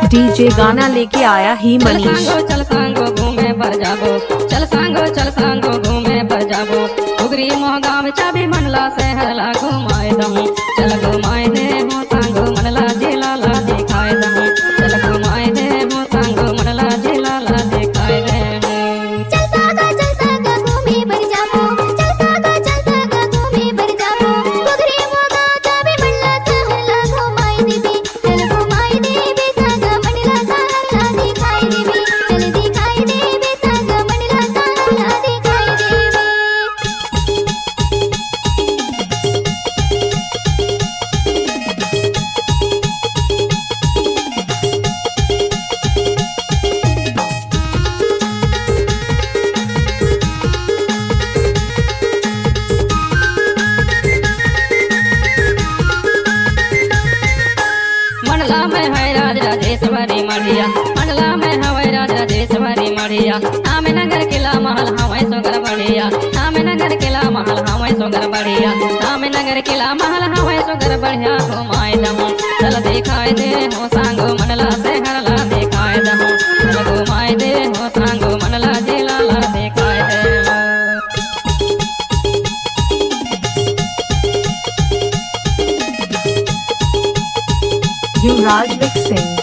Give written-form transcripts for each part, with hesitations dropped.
DJ गाना लेके आया ही मनीष। चल सांगो घूमे पर जाबो, चल सांगो घूमे पर जाबो। उगरी मोहगा में चाबी मनला से हरला घुमाए दम, चल घुमाए दे हो सांगो मनला जिला ला दिखाए दम, चल घुमाए दे हो सांगो मनला जिला ला दिखाए दे। चल सागा घूमे पर जाबो, चल सागा घूमे पर जाबो। उगरी मोहगा चाबी मनला से हरला घुमाए देबी, चल घुमाए देबी सागा मनला से हरला दिखाए देबी, चल दिखाए देबी सागा मनला से हरला दिखाए देबी। मनला में है राज राजेश्वरी मढ़िया, मनला में है राज राजेश्वरी मढ़िया। नाम नगर किला महल हमें सोगर बढ़िया, नाम नगर किला महल हमें सोगर बढ़िया, नाम नगर किला महल हमें सोगर बढ़िया। घुमाए दम चल दिखाए दे हो सांगो मनला से हरला दिखाए दम, चल घुमाए दे हो सांगो मनला जिला ला दिखाए दे। युवराज मिक्सिंग।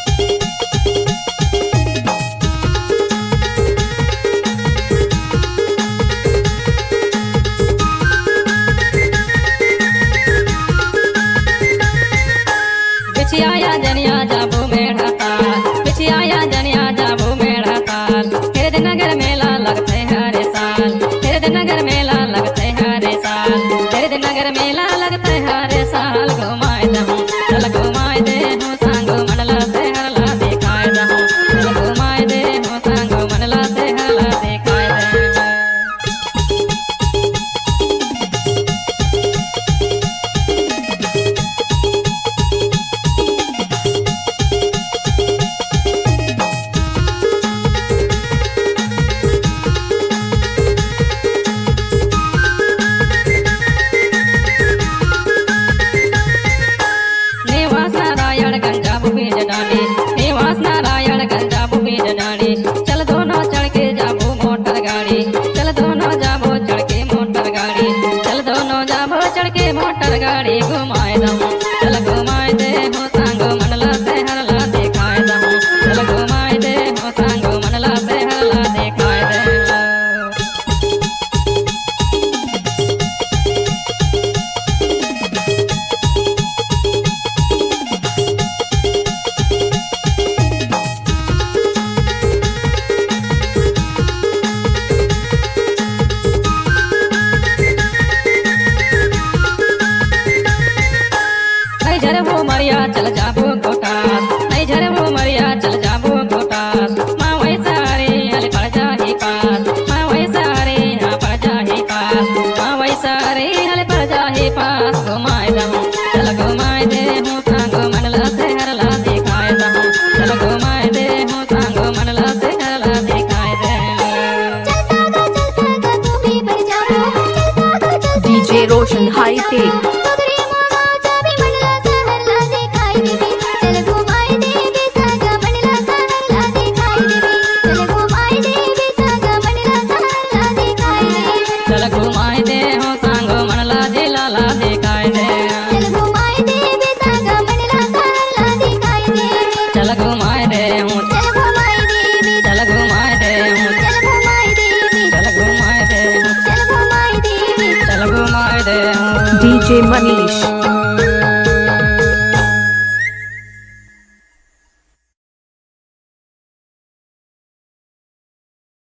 बिछिया जनिया जाबू मेढ़ा ताल, बिछिया जनिया जाबू मेढ़ा ताल। तेरे नगर मेला लगते हर साल, तेरे नगर मेला लगते हर साल, तेरे नगर मेला लगते हर साल। घुमाए दम चल घुमाए दे हो सांगो मनला से हरला दिखाए दम, चल घुमाए दे हो सांगो मनला से हरला दिखाए दे। निवास नारायण गंजा बीज डाली, निवास नारायण गंजा बीज डाली। चल दोनों चढ़ के जाबो मोटर गाड़ी, चल दोनों जाबो चढ़ के मोटर गाड़ी, चल दोनों जाबो चढ़ के मोटर गाड़ी। घुमाए दम चल घुमाए दे हो सांगो मनला से हरला दिखाए दम, चल घुमाए दे हो सांगो मनला से हरला दिखाए दे। नहीं झरे वो मरिया चल जाबो गोटास, नहीं झरे वो मरिया चल जाबो गोटास। माँ वैसा रे हल पड़ जाही पास, माँ वैसा रे हाँ पड़ जाही पास, माँ वैसा रे हल पड़ जाही पास। घुमाए दम चल घुमाए दे हो सांगो मनला से हरला दिखाए दम, चल घुमाए दे हो सांगो मनला से हरला दिखाए दे। चल सागा घूमे पर जाबो, चल सागा डीजे रोशन हाई टेक। उगरी मोहगा चाबी मनला से हरला दिखाए देबी, चल घुमाए देबी सागा मनला से हरला दिखाए देबी, चल घुमाए देबी सागा मनला से हरला दिखाए देबी। चल घुमाए दे हो सांगो मनला जिला ला दिखाए दे, चल घुमाए देबी सागा मनला से हरला दिखाए देबी, चल घुमाए दे हूँ, चल घुमाए देबी, चल घुमाए दे हूँ, चल घुमाए देबी, चल घुमाए दे हूँ, चल घुमाए देबी। चल घुमाए दे हूँ। डीजे मनीष।